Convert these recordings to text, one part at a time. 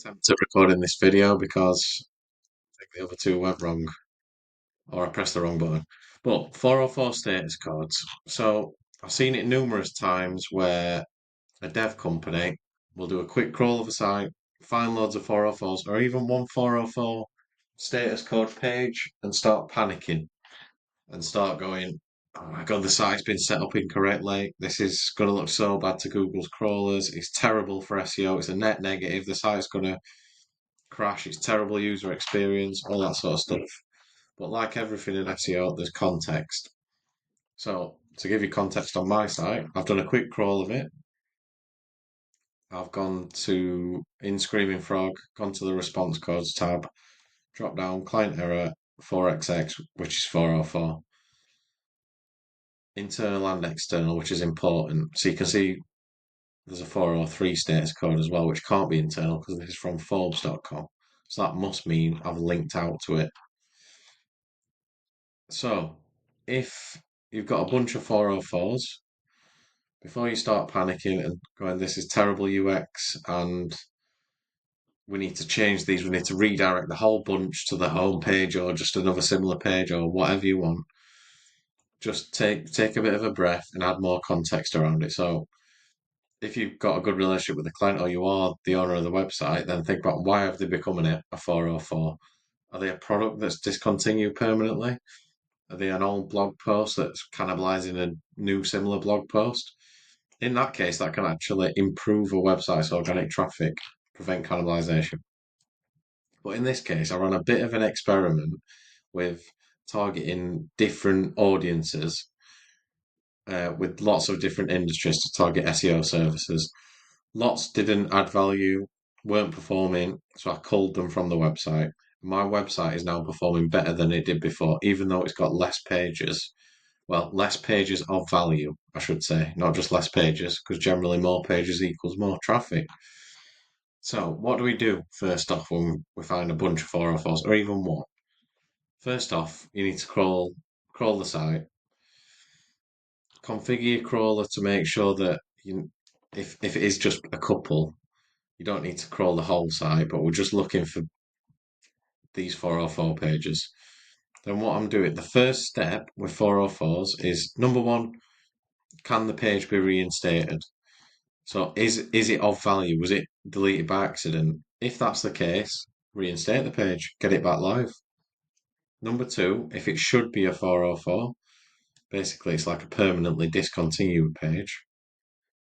Attempt at recording this video because I think the other two went wrong, or I pressed the wrong button. But 404 status codes. So I've seen it numerous times where a dev company will do a quick crawl of a site, find loads of 404s, or even one 404 status code page and start panicking and start going, oh my God, the site's been set up incorrectly. This is going to look so bad to Google's crawlers. It's terrible for SEO. It's a net negative. The site's going to crash, it's terrible user experience, all that sort of stuff. But like everything in SEO, there's context. So to give you context on my site, I've done a quick crawl of it. I've gone to in Screaming Frog, gone to the response codes tab, drop down client error 4xx, which is 404, internal and external, which is important. So you can see there's a 403 status code as well, which can't be internal because this is from Forbes.com. So that must mean I've linked out to it. So, if you've got a bunch of 404s, before you start panicking and going, this is terrible UX and we need to change these, we need to redirect the whole bunch to the home page or just another similar page or whatever you want, just take a bit of a breath and add more context around it. So, if you've got a good relationship with the client or you are the owner of the website, then think about why have they become a 404? Are they a product that's discontinued permanently? Are they an old blog post that's cannibalizing a new similar blog post? In that case, that can actually improve a website's organic traffic, prevent cannibalization. But in this case, I ran a bit of an experiment with targeting different audiences with lots of different industries to target SEO services. Lots didn't add value, weren't performing, so I culled them from the website. My website is now performing better than it did before, even though it's got less pages. Well, less pages of value, I should say, not just less pages, because generally more pages equals more traffic. So, what do we do first off when we find a bunch of 404s, or even one? First off, you need to crawl the site, configure your crawler to make sure that if it is just a couple, you don't need to crawl the whole site, but we're just looking for these 404 pages. Then what I'm doing, the first step with 404s is number one, can the page be reinstated? So is it of value? Was it deleted by accident? If that's the case, reinstate the page, get it back live. Number two, if it should be a 404, basically it's like a permanently discontinued page,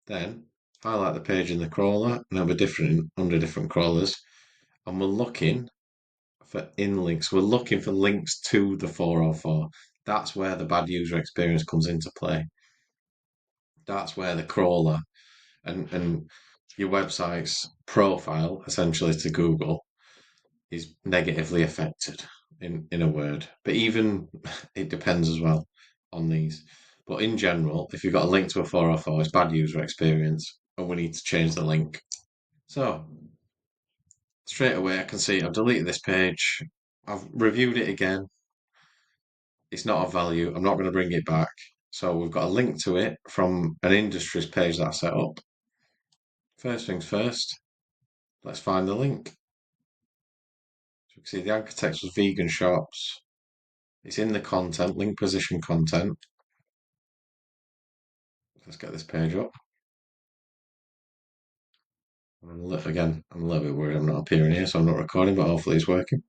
then highlight the page in the crawler and have a different under different crawlers. And we're looking for in links. We're looking for links to the 404. That's where the bad user experience comes into play. That's where the crawler and your website's profile, essentially to Google, is negatively affected in a word. But even it depends as well on these. But in general, if you've got a link to a 404, it's bad user experience, and we need to change the link. So straight away, I can see I've deleted this page. I've reviewed it again. It's not of value. I'm not going to bring it back. So we've got a link to it from an industries page that I set up. First things first, let's find the link. So you can see the anchor text was vegan shops. It's in the content, link position content. Let's get this page up. Again, I'm a little bit worried I'm not appearing here, so I'm not recording, but hopefully it's working.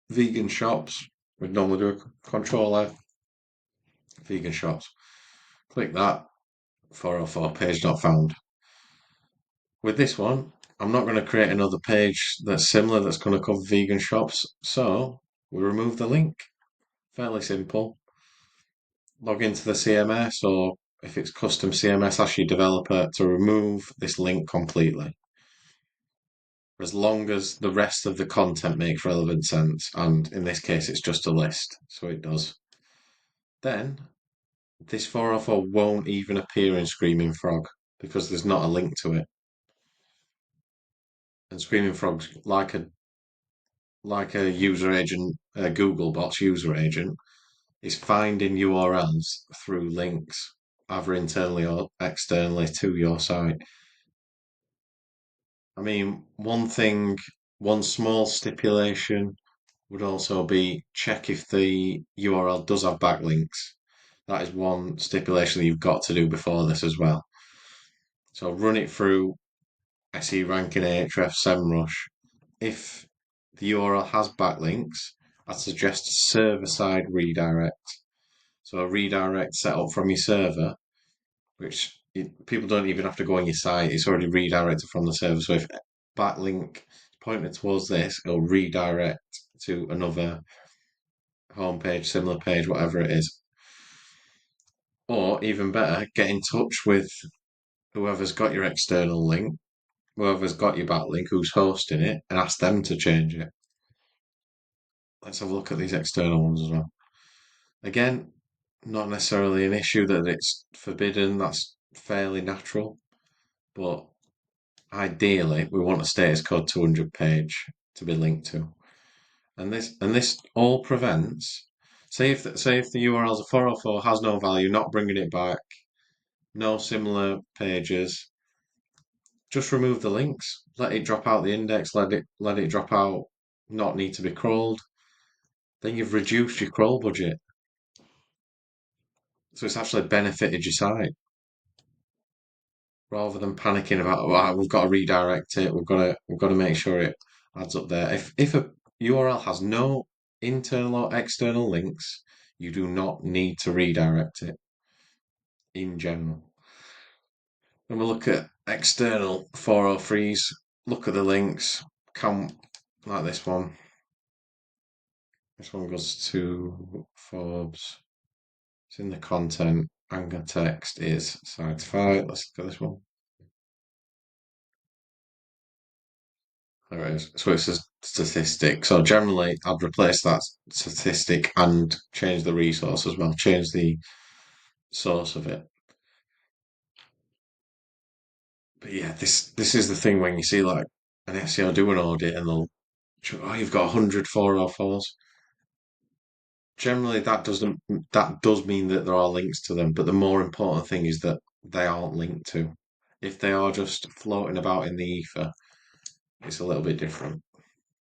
Vegan shops. We'd normally do a control F. Vegan shops. Click that. 404 page not found. With this one, I'm not going to create another page that's similar that's going to cover vegan shops, so we remove the link. Fairly simple. Log into the CMS, or if it's custom CMS, ask your developer to remove this link completely. As long as the rest of the content makes relevant sense, and in this case it's just a list, so it does. Then this 404 won't even appear in Screaming Frog because there's not a link to it. And Screaming Frog's like a user agent, a Googlebot's user agent, is finding URLs through links, either internally or externally to your site. I mean, one small stipulation would also be check if the URL does have backlinks. That is one stipulation that you've got to do before this as well. So run it through SE Ranking, Ahrefs, SEMrush. If the URL has backlinks, I'd suggest a server-side redirect. So a redirect set up from your server, which people don't even have to go on your site. It's already redirected from the server. So if backlink is pointed towards this, it'll redirect to another homepage, similar page, whatever it is. Or even better, get in touch with whoever's got your external link, whoever's got your backlink, who's hosting it, and ask them to change it. Let's have a look at these external ones as well. Again, not necessarily an issue that it's forbidden, that's fairly natural, but ideally we want a status code 200 page to be linked to. And this all prevents, say if the URL is a 404 has no value, not bringing it back, no similar pages, just remove the links, let it drop out the index, let it drop out, not need to be crawled. Then you've reduced your crawl budget, so it's actually benefited your site rather than panicking about, "Right, we've got to redirect it, we've got to make sure it adds up there." If a URL has no internal or external links, you do not need to redirect it in general. When we look at external 403s, look at the links, count like this one. This one goes to Forbes. It's in the content. Anchor text is site 5. Let's look at this one. There it is. So it's a statistic. So generally, I'd replace that statistic and change the resource as well, change the source of it. But yeah, this is the thing when you see like an SEO do an audit and they'll, oh, you've got 100 404s. Generally, that does mean that there are links to them, but the more important thing is that they aren't linked to. If they are just floating about in the ether, it's a little bit different.